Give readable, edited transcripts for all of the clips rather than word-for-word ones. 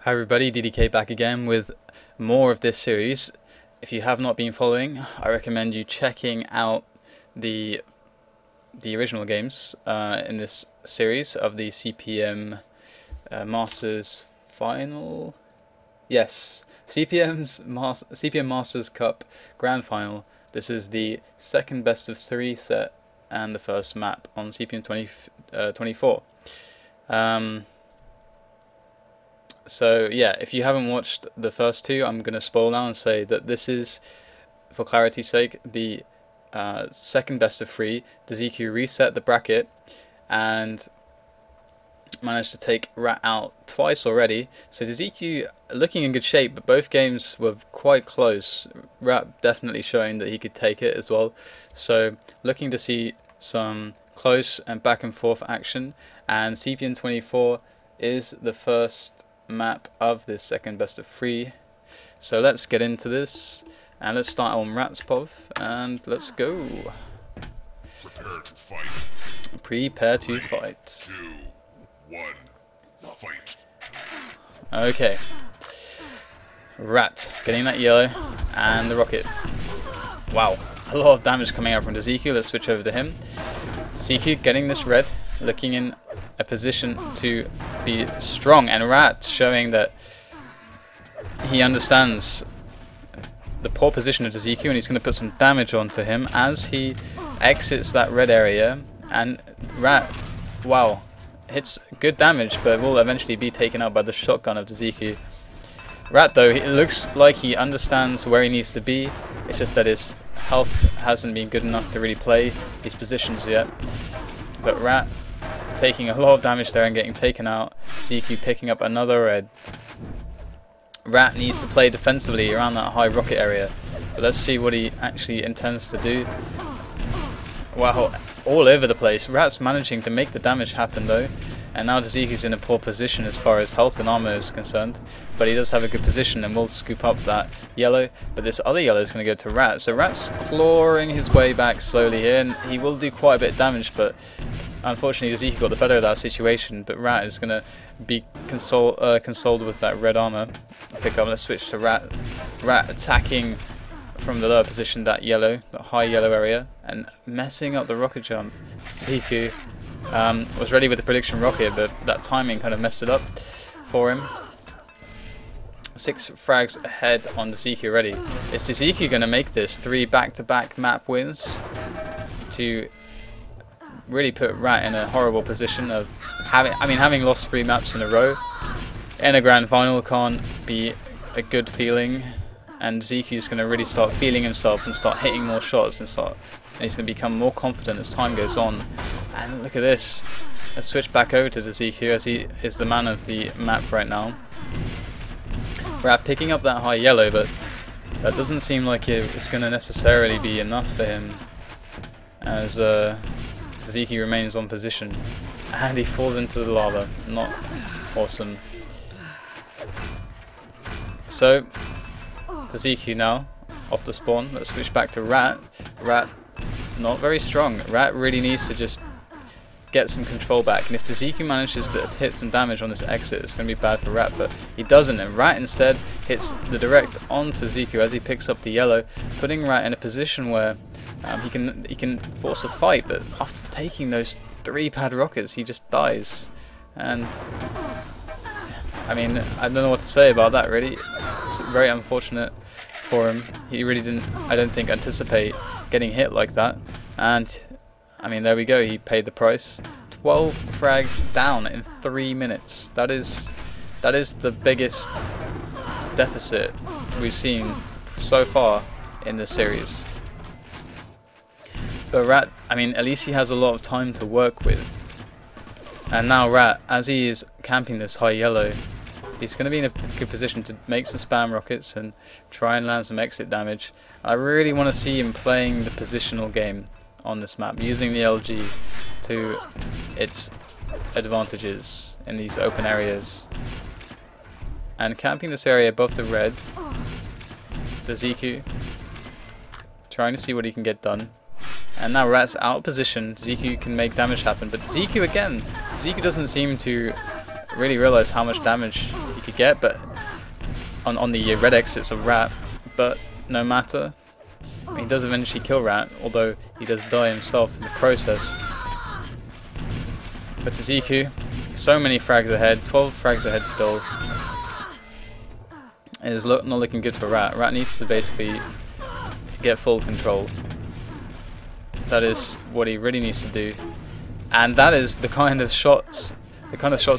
Hi everybody, DDK back again with more of this series. If you have not been following, I recommend you checking out the original games in this series of the CPM Masters Final. Yes, CPM Masters Cup Grand Final. This is the second best of 3 set and the first map on CPM24. So yeah, if you haven't watched the first two, I'm going to spoil now and say that this is, for clarity's sake, the second best of 3. Dziku reset the bracket and managed to take Rat out twice already. So Dziku looking in good shape, but both games were quite close. Rat definitely showing that he could take it as well. So looking to see some close and back and forth action, and CPM24 is the first map of this second best of 3. So let's get into this and let's start on Rat's POV and let's go. Prepare to fight. Prepare to fight. 3, 2, 1, fight. Okay. Rat getting that yellow and the rocket. Wow, a lot of damage coming out from Dziku. Let's switch over to him. Dziku getting this red, looking in a position to be strong, and Rat showing that he understands the poor position of Dziku and he's going to put some damage onto him as he exits that red area. And Rat, wow, hits good damage but will eventually be taken out by the shotgun of Dziku. Rat though, it looks like he understands where he needs to be. It's just that his health hasn't been good enough to really play these positions yet. But Rat taking a lot of damage there and getting taken out. Dziku picking up another red. Rat needs to play defensively around that high rocket area. But let's see what he actually intends to do. Wow, all over the place. Rat's managing to make the damage happen though. And now Dziku's in a poor position as far as health and armor is concerned. But he does have a good position and will scoop up that yellow. But this other yellow is going to go to Rat. So Rat's clawing his way back slowly here. And he will do quite a bit of damage, but unfortunately Dziku got the better of that situation. But Rat is going to be consoled with that red armor. Pick up. Let's switch to Rat. Rat attacking from the lower position, that yellow, the high yellow area, and messing up the rocket jump. Dziku was ready with the prediction rocket, but that timing kind of messed it up for him. 6 frags ahead on Dziku already. Is Dziku going to make this 3 back-to-back map wins to really put Rat in a horrible position of having lost 3 maps in a row in a grand final can't be a good feeling, and Dziku's going to really start feeling himself and start hitting more shots and he's going to become more confident as time goes on. And look at this. Let's switch back over to Dziku as he is the man of the map right now. Rat picking up that high yellow, but that doesn't seem like it's going to necessarily be enough for him as Dziku remains on position. And he falls into the lava. Not awesome. So, Dziku now off the spawn. Let's switch back to Rat. Rat not very strong. Rat really needs to just get some control back, and if Dziku manages to hit some damage on this exit, it's going to be bad for Rat, but he doesn't, and Rat instead hits the direct onto Dziku as he picks up the yellow, putting Rat in a position where he can force a fight, but after taking those 3 pad rockets he just dies. And I mean, I don't know what to say about that really. It's very unfortunate for him. He really didn't, I don't think, anticipate getting hit like that, and I mean, there we go, he paid the price. 12 frags down in 3 minutes. That is the biggest deficit we've seen so far in this series. But Rat, I mean, at least he has a lot of time to work with. And now Rat, as he is camping this high yellow, he's going to be in a good position to make some spam rockets and try and land some exit damage. I really want to see him playing the positional game on this map, using the LG to its advantages in these open areas. And camping this area above the red, the Dziku trying to see what he can get done. And now Rat's out of position. Dziku can make damage happen, but Dziku again. Dziku doesn't seem to really realize how much damage he could get, but on the red X it's a rat, but no matter. I mean, he does eventually kill rat, although he does die himself in the process. But to Dziku, so many frags ahead, 12 frags ahead still. It is not looking good for rat. Rat needs to basically get full control. That is what he really needs to do, and that is the kind of shots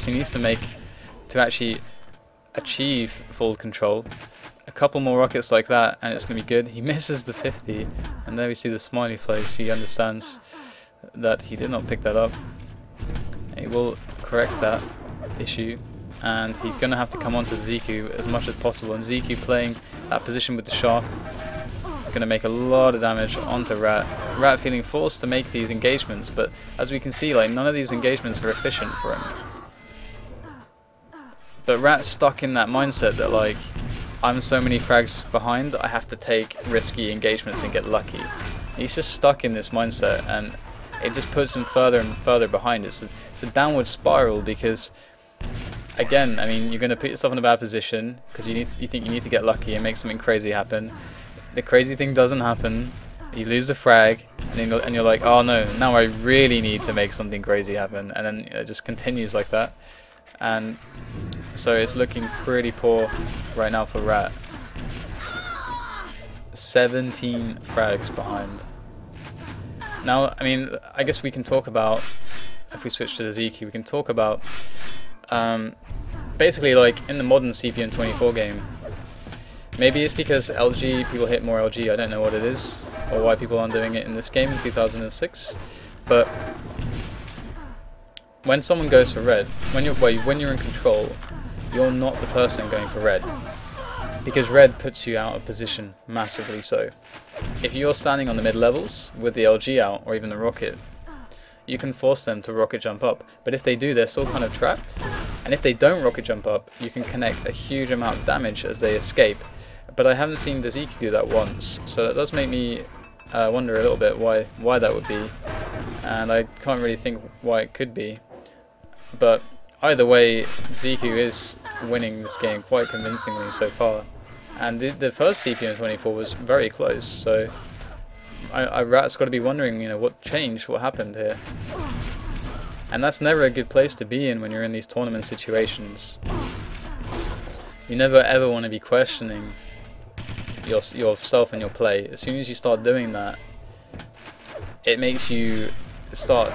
he needs to make to actually achieve full control. A couple more rockets like that and it's going to be good. He misses the 50, and there we see the smiley face. He understands that he did not pick that up. He will correct that issue, and he's going to have to come on to Dziku as much as possible, and Dziku playing that position with the shaft going to make a lot of damage onto rat. Rat feeling forced to make these engagements, but as we can see, like, none of these engagements are efficient for him. But rat's stuck in that mindset that, like, I'm so many frags behind, I have to take risky engagements and get lucky. He's just stuck in this mindset, and it just puts him further and further behind. It's a downward spiral, because again, I mean, you're going to put yourself in a bad position because you think you need to get lucky and make something crazy happen. The crazy thing doesn't happen. You lose the frag, and you're like, oh no, now I really need to make something crazy happen, and then it just continues like that. And so it's looking pretty poor right now for rat. 17 frags behind. Now, I mean, I guess we can talk about, if we switch to the Dziku, we can talk about basically, like, in the modern cpm24 game, maybe it's because LG, people hit more LG, I don't know what it is, or why people aren't doing it in this game in 2006, but when someone goes for red, when you're in control, you're not the person going for red, because red puts you out of position, massively so. If you're standing on the mid-levels with the LG out, or even the rocket, you can force them to rocket jump up, but if they do, they're still kind of trapped, and if they don't rocket jump up, you can connect a huge amount of damage as they escape. But I haven't seen Dziku do that once, so that does make me wonder a little bit why that would be, and I can't really think why it could be. But either way, Dziku is winning this game quite convincingly so far, and the first cpm24 was very close, so Rat's got to be wondering, you know, what changed, what happened here. And that's never a good place to be in when you're in these tournament situations. You never ever want to be questioning yourself and your play. As soon as you start doing that, it makes you start,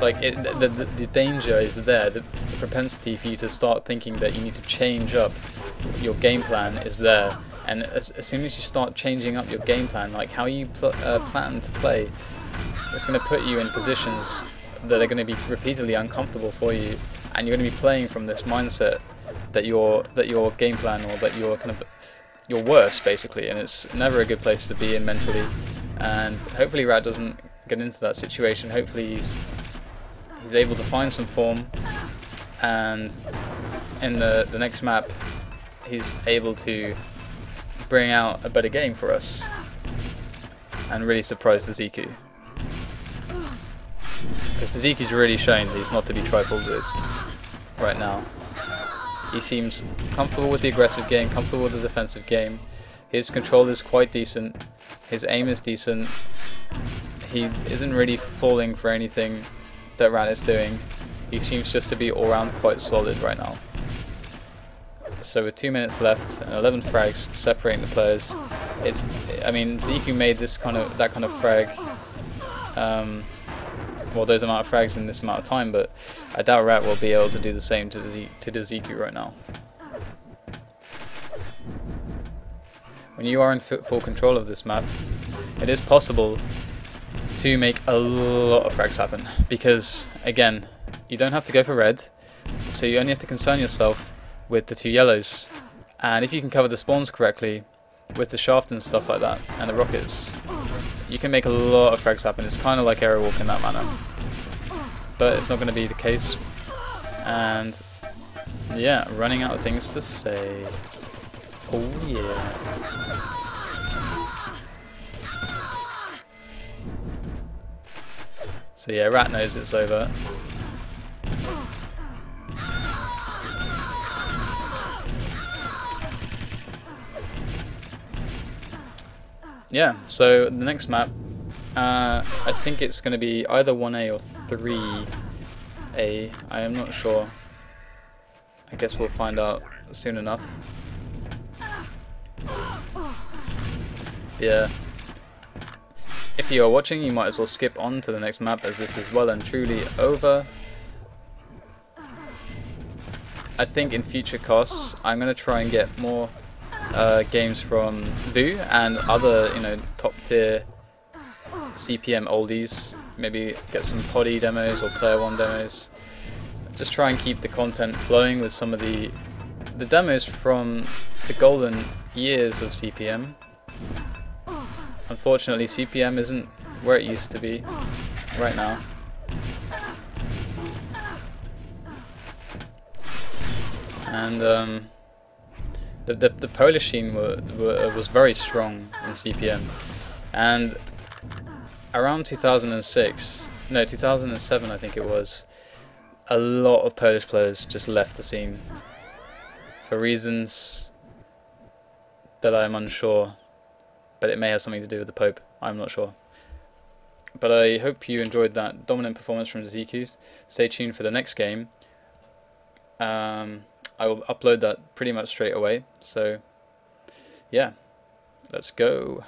like, the danger is there, the propensity for you to start thinking that you need to change up your game plan is there, and as soon as you start changing up your game plan, like how you plan to play, it's going to put you in positions that are going to be repeatedly uncomfortable for you, and you're going to be playing from this mindset that your game plan, or that you're worse basically, and it's never a good place to be in mentally. And hopefully Rat doesn't get into that situation. Hopefully he's able to find some form, and in the next map he's able to bring out a better game for us and really surprise the Dziku, because the Ziku's really showing that he's not to be trifled with right now. He seems comfortable with the aggressive game, comfortable with the defensive game. His control is quite decent, his aim is decent, he isn't really falling for anything that Rat is doing. He seems just to be all round quite solid right now. So with 2 minutes left and 11 frags separating the players, I mean, Dziku made that kind of frag, well, those amount of frags in this amount of time, but I doubt Rat will be able to do the same to the Dziku right now. When you are in full control of this map, it is possible to make a lot of frags happen, because again, you don't have to go for red, so you only have to concern yourself with the 2 yellows, and if you can cover the spawns correctly with the shaft and stuff like that, and the rockets, you can make a lot of frags happen. It's kind of like Aerowalk in that manner, but it's not going to be the case. And yeah, running out of things to say. Oh yeah. So yeah, Rat knows it's over. yeah, so the next map, I think it's going to be either 1A or 3A. I am not sure. I guess we'll find out soon enough. Yeah. If you are watching, you might as well skip on to the next map, as this is well and truly over. I think in future casts, I'm going to try and get more games from Vu and other, top tier CPM oldies. Maybe get some poddy demos or player one demos. Just try and keep the content flowing with some of the demos from the golden years of CPM. Unfortunately, CPM isn't where it used to be right now. And the Polish scene was very strong in CPM. And around 2007 I think it was, a lot of Polish players just left the scene for reasons that I'm unsure, but it may have something to do with the Pope, I'm not sure. But I hope you enjoyed that dominant performance from Dziku. Stay tuned for the next game. I will upload that pretty much straight away, so yeah, let's go.